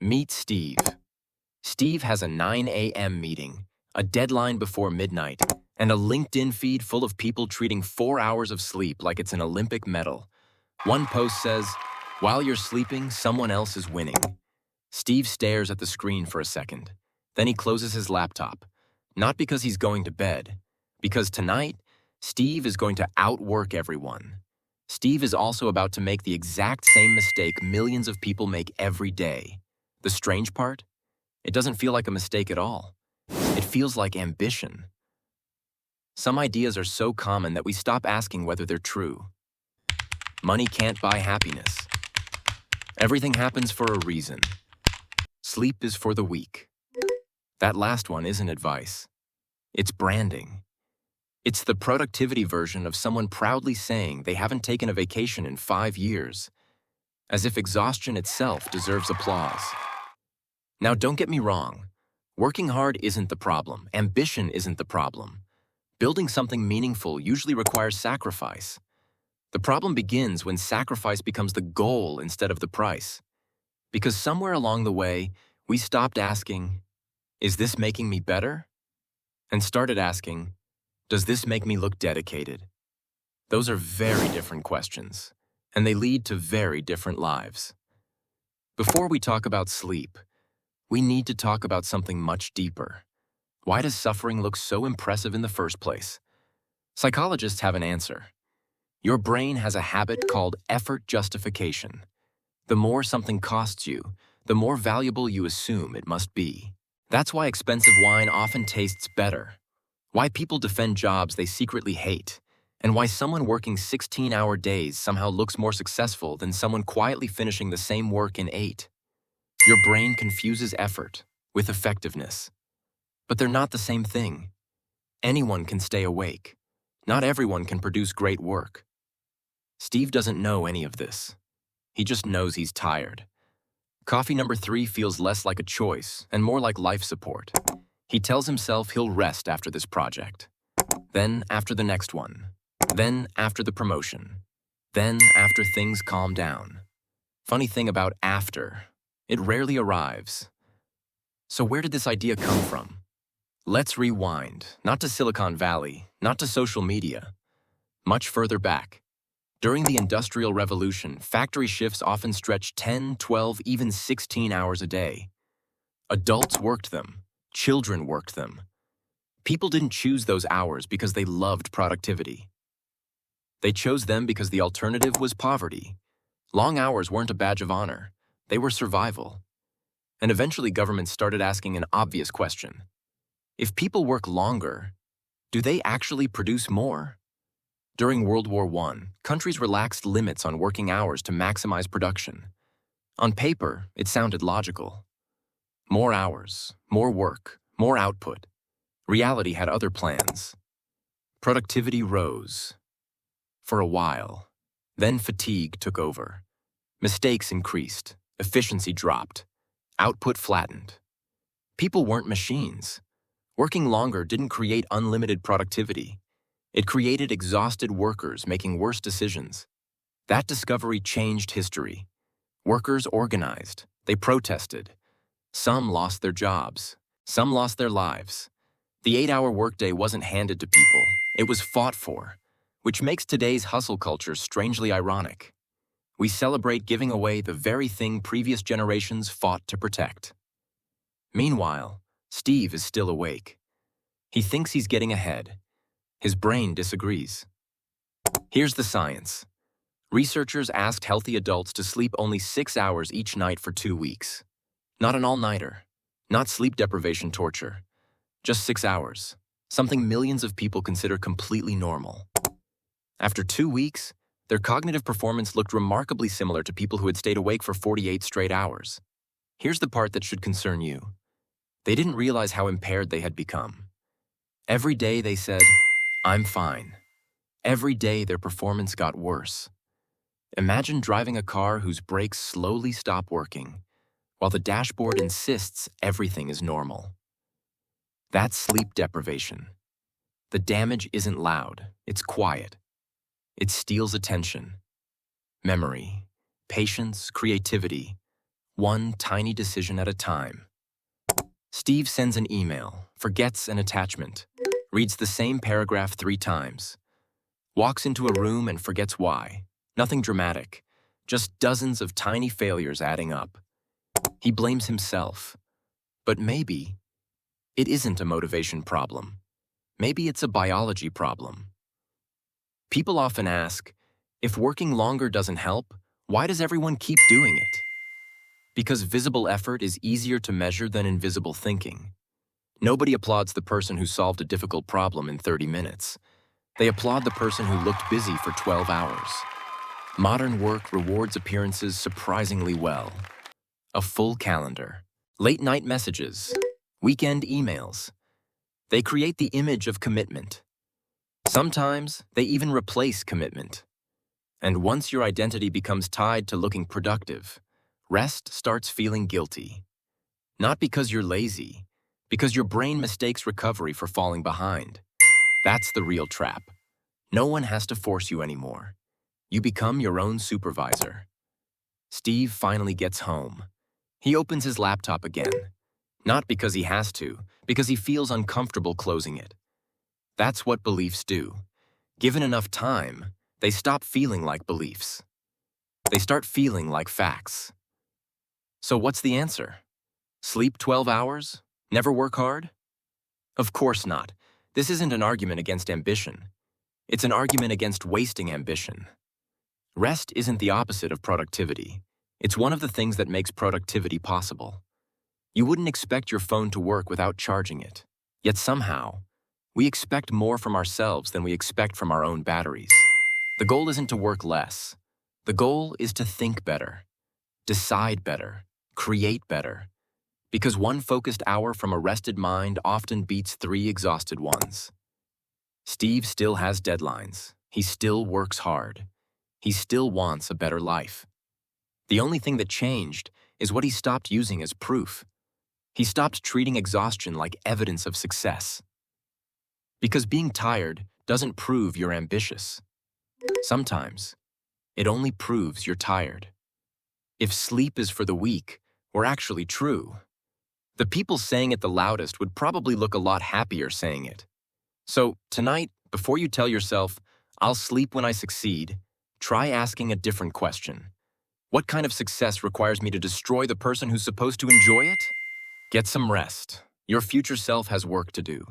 Meet Steve. Steve has a 9 a.m. meeting, a deadline before midnight, and a LinkedIn feed full of people treating 4 hours of sleep like it's an Olympic medal. One post says, "While you're sleeping, someone else is winning." Steve stares at the screen for a second. Then he closes his laptop. Not because he's going to bed, because tonight, Steve is going to outwork everyone. Steve is also about to make the exact same mistake millions of people make every day. The strange part? It doesn't feel like a mistake at all. It feels like ambition. Some ideas are so common that we stop asking whether they're true. Money can't buy happiness. Everything happens for a reason. Sleep is for the weak. That last one isn't advice. It's branding. It's the productivity version of someone proudly saying they haven't taken a vacation in 5 years, as if exhaustion itself deserves applause. Now, don't get me wrong. Working hard isn't the problem. Ambition isn't the problem. Building something meaningful usually requires sacrifice. The problem begins when sacrifice becomes the goal instead of the price. Because somewhere along the way, we stopped asking, "Is this making me better?" and started asking, "Does this make me look dedicated?" Those are very different questions, and they lead to very different lives. Before we talk about sleep, we need to talk about something much deeper. Why does suffering look so impressive in the first place? Psychologists have an answer. Your brain has a habit called effort justification. The more something costs you, the more valuable you assume it must be. That's why expensive wine often tastes better, why people defend jobs they secretly hate, and why someone working 16-hour days somehow looks more successful than someone quietly finishing the same work in 8. Your brain confuses effort with effectiveness. But they're not the same thing. Anyone can stay awake. Not everyone can produce great work. Steve doesn't know any of this. He just knows he's tired. Coffee number 3 feels less like a choice and more like life support. He tells himself he'll rest after this project. Then after the next one. Then after the promotion. Then after things calm down. Funny thing about after, it rarely arrives. So where did this idea come from? Let's rewind, not to Silicon Valley, not to social media. Much further back. During the Industrial Revolution, factory shifts often stretched 10, 12, even 16 hours a day. Adults worked them. Children worked them. People didn't choose those hours because they loved productivity. They chose them because the alternative was poverty. Long hours weren't a badge of honor. They were survival. And eventually governments started asking an obvious question. If people work longer, do they actually produce more? During World War I, countries relaxed limits on working hours to maximize production. On paper, it sounded logical. More hours, more work, more output. Reality had other plans. Productivity rose. For a while. Then fatigue took over. Mistakes increased. Efficiency dropped. Output flattened. People weren't machines. Working longer didn't create unlimited productivity. It created exhausted workers making worse decisions. That discovery changed history. Workers organized. They protested. Some lost their jobs. Some lost their lives. The 8-hour workday wasn't handed to people. It was fought for, which makes today's hustle culture strangely ironic. We celebrate giving away the very thing previous generations fought to protect. Meanwhile, Steve is still awake. He thinks he's getting ahead. His brain disagrees. Here's the science. Researchers asked healthy adults to sleep only 6 hours each night for 2 weeks. Not an all-nighter. Not sleep deprivation torture. Just 6 hours. Something millions of people consider completely normal. After 2 weeks, their cognitive performance looked remarkably similar to people who had stayed awake for 48 straight hours. Here's the part that should concern you. They didn't realize how impaired they had become. Every day they said, "I'm fine." Every day their performance got worse. Imagine driving a car whose brakes slowly stop working, while the dashboard insists everything is normal. That's sleep deprivation. The damage isn't loud, it's quiet. It steals attention, memory, patience, creativity, one tiny decision at a time. Steve sends an email, forgets an attachment, reads the same paragraph 3 times, walks into a room and forgets why. Nothing dramatic, just dozens of tiny failures adding up. He blames himself. But maybe it isn't a motivation problem. Maybe it's a biology problem. People often ask, if working longer doesn't help, why does everyone keep doing it? Because visible effort is easier to measure than invisible thinking. Nobody applauds the person who solved a difficult problem in 30 minutes. They applaud the person who looked busy for 12 hours. Modern work rewards appearances surprisingly well. A full calendar, late-night messages, weekend emails. They create the image of commitment. Sometimes they even replace commitment. And once your identity becomes tied to looking productive, rest starts feeling guilty. Not because you're lazy, because your brain mistakes recovery for falling behind. That's the real trap. No one has to force you anymore. You become your own supervisor. Steve finally gets home. He opens his laptop again. Not because he has to, because he feels uncomfortable closing it. That's what beliefs do. Given enough time, they stop feeling like beliefs. They start feeling like facts. So what's the answer? Sleep 12 hours? Never work hard? Of course not. This isn't an argument against ambition. It's an argument against wasting ambition. Rest isn't the opposite of productivity. It's one of the things that makes productivity possible. You wouldn't expect your phone to work without charging it. Yet somehow, we expect more from ourselves than we expect from our own batteries. The goal isn't to work less. The goal is to think better, decide better, create better. Because one focused hour from a rested mind often beats 3 exhausted ones. Steve still has deadlines. He still works hard. He still wants a better life. The only thing that changed is what he stopped using as proof. He stopped treating exhaustion like evidence of success. Because being tired doesn't prove you're ambitious. Sometimes, it only proves you're tired. If sleep is for the weak, we're actually true. The people saying it the loudest would probably look a lot happier saying it. So, tonight, before you tell yourself, I'll sleep when I succeed, try asking a different question. What kind of success requires me to destroy the person who's supposed to enjoy it? Get some rest. Your future self has work to do.